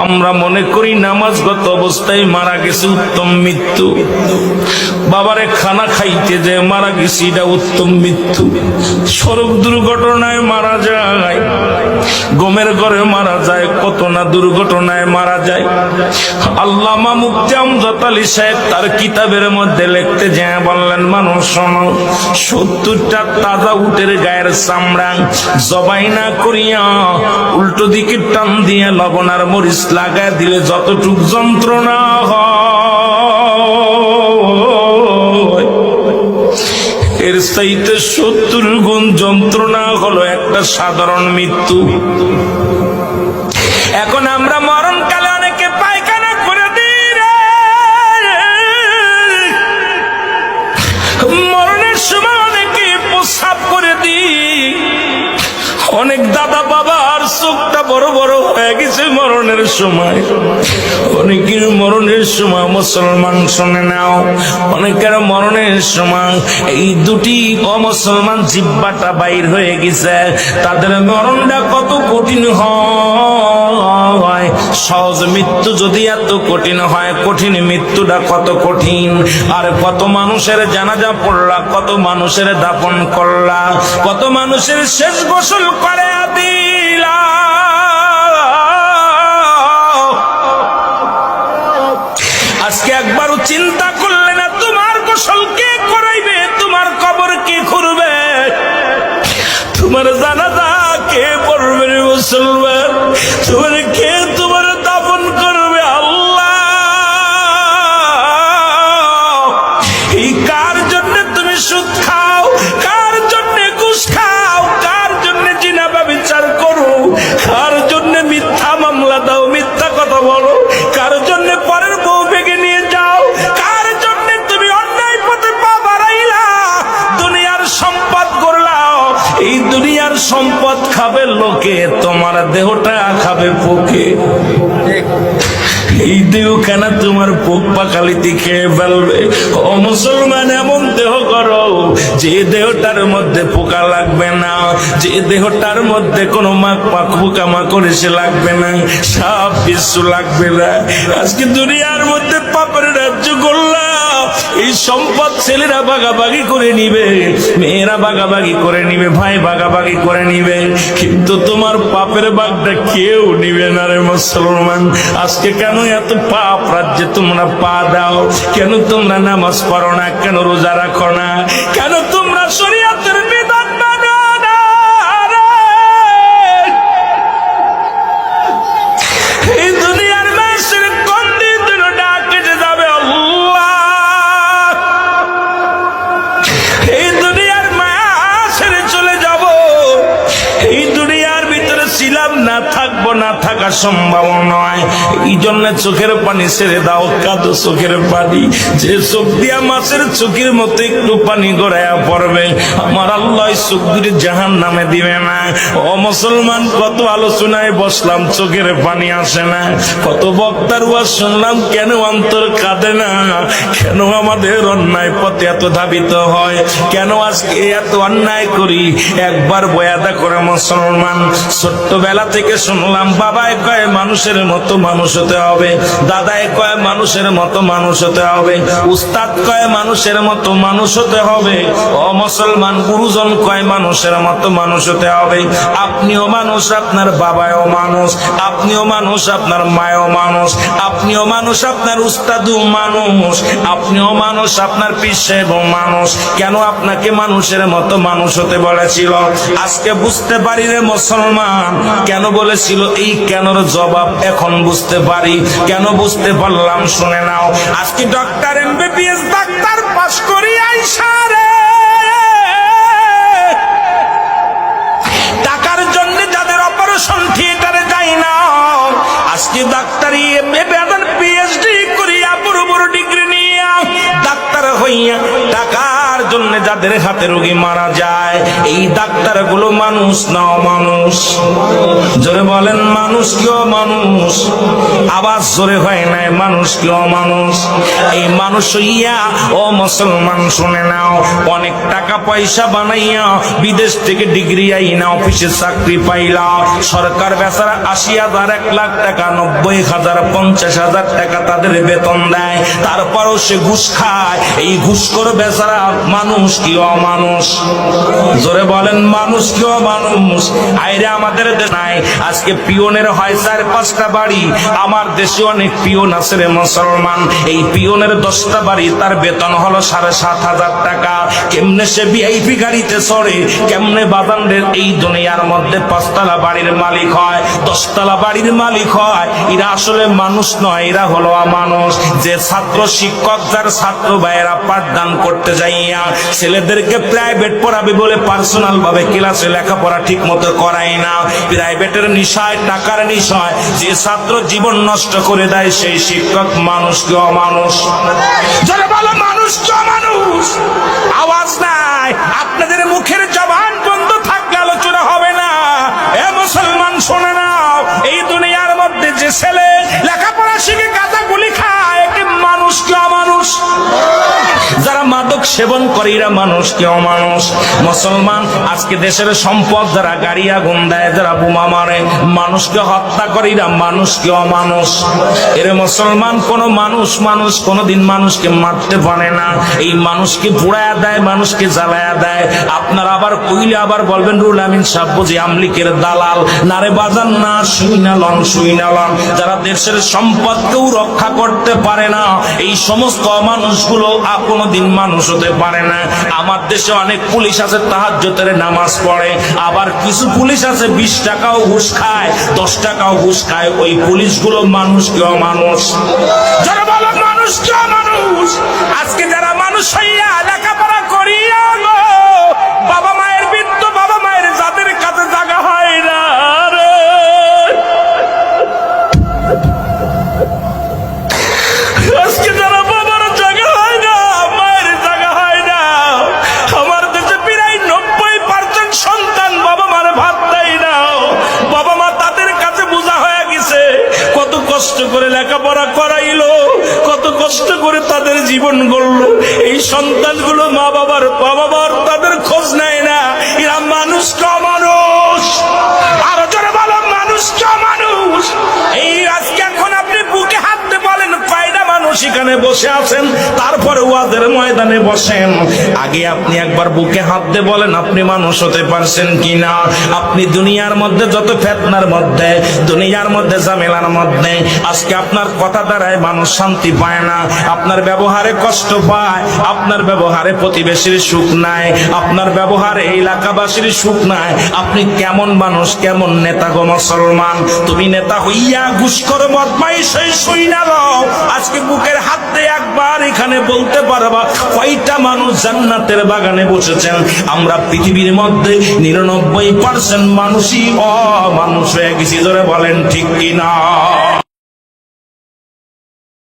আমরা মনে করি নামাজগত অবস্থায় মারা গেছে উত্তম মৃত্যু, বাবারে খানা খাইতে যে মারা গেছে এটা উত্তম মৃত্যু। সড়ক দুর্ঘটনায় মারা যায়, গমের ঘরে মারা যায়, কত না দুর্ঘটনায় মারা যায়। আল্লামা মুফতি আমজাদ আলী সাহেব তার কিতাবের মধ্যে লিখতে যায় বললেন, মানুষ শোনো, 70টা তাজা উটের গায়ের চামড়া জবাই না করিয়া উল্টো দিকে টান দিয়ে লবণ আর মরিচ লাগায় দিলে যতটুক যন্ত্রণা হয়, এর চাইতে 70 গুণ যন্ত্রণা হলো একটা সাধারণ মৃত্যু। এখন আমরা মরণকালে অনেকে পায়খানা করে দিই রে, মরণের সময় অনেকে প্রস্রাব করে দিই। অনেক দাদা বাবার চোখটা বড় বড় হয়ে গেছে মরণের সময়। অনেকের মরণের সময়, মুসলমান শুনে নাও, অনেকের মরণের সময় এই দুটি অমুসলমান জিহ্বাটা বাইর হয়ে গেছে। তাদের মরণটা কত কঠিন হয়। সহজ মৃত্যু যদি এত কঠিন হয়, কঠিন মৃত্যুটা কত কঠিন। আর কত মানুষের জানাজা পড়লা, কত মানুষের দাফন করলা, কত মানুষের শেষ গোসল করে দিলা। আজকে একবারও চিন্তা করলে না তোমার গোসল কে করাইবে, তোমার কবর কে খুঁড়বে, তোমার জানাজা কে পড়বে রে মুসলমান, তোমার কে তোমার দাফন করবে? আল্লাহ, এই কার জন্য তুমি সুদ খাও, কার জন্য ঘুষ খাও, কার জন্য জিনা ব্যভিচার করো, কার জন্য মিথ্যা মামলা দাও, মিথ্যা কথা বলো, কার জন্য পরের বউ ভেঙে নিয়ে যাও, কার জন্য তুমি অন্যায় পথে পা বাড়াইলা, দুনিয়ার সম্পদ করলাও। এই দুনিয়ার সম্পদ খাবে লোকে, তোমার দেহটা খাবে পোকে। এই দেহ কেন তোমার পোক পাকালিতে খেয়ে ফেলবে? ও মুসলমান, এমন দেহ করো যে দেহটার মধ্যে পোকা লাগবে না, যে দেহটার মধ্যে কোনো পোকা মাকড় এসে লাগবে না, সাপ বিচ্ছু লাগবে না। আজকে দুনিয়ার মধ্যে পাপের রাজ্য করলাম, এই সম্পদ ছেলেরা ভাগাভাগি করে নিবে, মেয়েরা ভাগাভাগি করে নিবে, ভাই ভাগাভাগি করে নিবে, কিন্তু তোমার পাপের ভাগটা কেউ নিবে না রে মুসলমান। আজকে কেন এত পাপ রাজ্যে তোমরা পা দাও? কেন তোমরা নামাজ পড়ো না? কেন রোজা রাখো না? কেন তোমরা শরীয়তের বিধান মানো না? এই দুনিয়ার মানুষের কোন দিন ডাক কেটে যাবে আল্লাহ, এই দুনিয়ার মায়া ছেড়ে চলে যাব, এই দুনিয়ার ভিতরে ছিলাম না, থাকবো না, থাকা সম্ভব নয়। এই জন্য চোখের পানি ছেড়ে দাও, কাঁদো চোখের পানি। যে চোখ দিয়া মাছের চোখের মতো একটু পানি গড়াইয়া পড়বে, আমার আল্লাহ চোখ দিয়ে জাহান নামে দিবে না। ও মুসলমান, কত আলোচনায় বসলাম, চোখের পানি আসে না। কত বক্তার ওয়াজ শুনলাম, কেন অন্তর কাঁদে না? কেন আমাদের অন্যায় পথে এত ধাবিত হয়? কেন আজকে এত অন্যায় করি? একবার বয়াদা করে মুসলমান, ছোট্টবেলা থেকে শুনলাম, বাবায় কয় মানুষের মতো মানুষ হতে হবে, দাদায় কয় মানুষের মতো মানুষ হতে হবে, উস্তাদ কয় মানুষের মতো মানুষ হতে হবে। ও মুসলমান, গুরুজন কয় মানুষের মতো মানুষ হতে হবে। আপনিও মানুষ, আপনার বাবাও মানুষ, আপনিও মানুষ, আপনার মায়ও মানুষ, আপনিও মানুষ, আপনার উস্তাদও মানুষ, আপনিও মানুষ, আপনার পীর সাহেবও মানুষ। কেন আপনাকে মানুষের মতো মানুষ হতে বলেছিল? আজকে বুঝতে পারি রে মুসলমান, কেন বলেছিল। এই কেনর জবাব এখন বুঝতে পারি। কেন বুঝতে পারলাম শুনে নাও। আজকে ডক্টর MBBS ডাক্তার পাস করি আইসা রে, টাকার জন্য যাদের অপারেশন থিয়েটারে যাই না, আজকে ডাক্তারি PhD করিয়া বড় বড় ডিগ্রি নিয়ে ডাক্তার হইয়া টাকার জন্য হসপিটালে যাদের হাতে রোগী মারা যায়, এই ডাক্তারগুলো মানুষ না অমানুষ? জোরে বলেন, মানুষ কি অমানুষ? আওয়াজ জোরে হয় নাই, মানুষ কি অমানুষ? এই মানুষ হইয়া ও মুসলমান শুনে নাও, অনেক টাকা পয়সা বানাইয়া বিদেশ থেকে ডিগ্রি আইনা অফিসে চাকরি পাইলা, সরকার বেচারা 80,000, 1 লাখ টাকা, 90,000, 50,000 টাকা তাদের বেতন দেয়, তারপরও সে ঘুষ খায়। এই ঘুষখোর বেচারা মানুষ কি অমানুষ? জোরে বলেন, মানুষ কি অমানুষ? আইরে আমাদের নাই আজকে পিয়নের হয় 4-5টা বাড়ি। আমার দেশে অনেক পিয়ন আছে রে মুসলমান, এই পিয়নের 10টা বাড়ি, তার বেতন হলো 7,500 টাকা। কেমনে সে ভিআইপি গাড়িতে চড়ে, কেমনে বাজানদের এই দুনিয়ার মধ্যে 5তলা বাড়ির মালিক হয়, 10তলা বাড়ির মালিক হয়? এরা আসলে মানুষ নয়, এরা হলো অমানুষ। যে ছাত্র শিক্ষক যার ছাত্র ভাইয়েরা পাঠদান করতে যাইয়া ছেলেদেরকে প্রাইভেট পড়াবে বলে পার্সোনাল ভাবে ক্লাসে লেখাপড়া ঠিক মতো করায় না, প্রাইভেটের নিশায়, টাকার নিশায় যে ছাত্র জীবন নষ্ট করে দেয়, সেই শিক্ষক মানুষ কি অমানুষ? যারা বলো মানুষ কি অমানুষ? আওয়াজ নাই, আপনাদের মুখের জবান বন্ধ থাকলে আলোচনা হবে না। এ মুসলমান শোনে নাও, এই দুনিয়ার মধ্যে যে ছেলে লেখাপড়া শিখে গাঁজা গুলি খায়, একে মানুষ কি অমানুষ? যারা মাদক সেবন করে এরা মানুষ কি অমানুষ? মুসলমান আজকে দেশের সম্পদ যারা গাড়ি আগুন দেয়, যারা বোমা মারে, মানুষকে হত্যা করে, এরা মানুষ কি অমানুষ? এর মুসলমান কোন মানুষ কোনদিন মানুষকে মারতে পারে না। এই মানুষকে পুড়ায়া দেয়, মানুষকে জ্বালায়া দেয়। আপনারা আবার কইলে আবার বলবেন রুল আমিন সাহেব বুঝি আমলিকের দালাল। নারে বাজান না, শুইনালন যারা দেশের সম্পদকেও রক্ষা করতে পারে না, এই সমস্ত মানুষগুলো কোনদিন মানুষ হতে পারে না। আমার দেশে অনেক পুলিশ আছে তাহাজ্জুদের নামাজ পড়ে, আবার কিছু পুলিশ আছে 20 টাকাও ঘুষ খায়, 10 টাকাও ঘুষ খায়। ওই পুলিশগুলো মানুষ কি অমানুষ? যারা বলো মানুষ কি অমানুষ? আজকে যারা মানুষ হইয়া লেখাপড়া করিয়া গো, বাবা মায়ের বৃদ্ধ বাবা মায়ের যাদের কাছে জায়গা হয় না রে, আজকে যারা বাবার জায়গা হয় না, মায়ের জায়গা হয় না, আমার দেশে প্রায় 90% সন্তান বাবা মার ভাত দেয় না। বাবা মা তাদের কাছে বোঝা হয়ে গেছে, কত কষ্ট করে লেখাপড়া করাইলো, কত কষ্ট করে তাদের জীবন গড়লো। এই সন্তানগুলো মা বাবার তাদের খোঁজ নেয় না। এরা মানুষ কা মানুষ? আরো জোরে বলো, মানুষ কা মানুষ? এই আজকে এখন আপনি বুকে হাত দিয়ে বলেন কয়টা মানুষ এখানে বসে আছেন, তারপরে ওয়াজের ময়দানে বসেন। আগে আপনি একবার বুকে হাত দিয়ে বলেন আপনি মানুষ হতে পারছেন কিনা। আপনি দুনিয়ার মধ্যে যত ফিতনার মধ্যে, দুনিয়ার মধ্যে ঝামেলার মধ্যে, আজকে আপনার কথা দ্বারায় মানুষ শান্তি পায় না, আপনার ব্যবহারে কষ্ট পায়, আপনার ব্যবহারে প্রতিবেশীর সুখ নাই, আপনার ব্যবহারে এলাকাবাসীর সুখ নাই। আপনি কেমন মানুষ, কেমন নেতা গো মুসলমান? তুমি নেতা হইয়া ঘুষখোর বদমাইশ হয়ে শুই না লও, আজকে বুকের হাত দিয়ে একবার এখানে বলতে পারবা কয়টা মানুষ জান্নাতের বাগানে বসেছেন? আমরা পৃথিবীর মধ্যে 99% মানুষই অমানুষ হয়ে গেছি। ধরে বলেন ঠিক কিনা?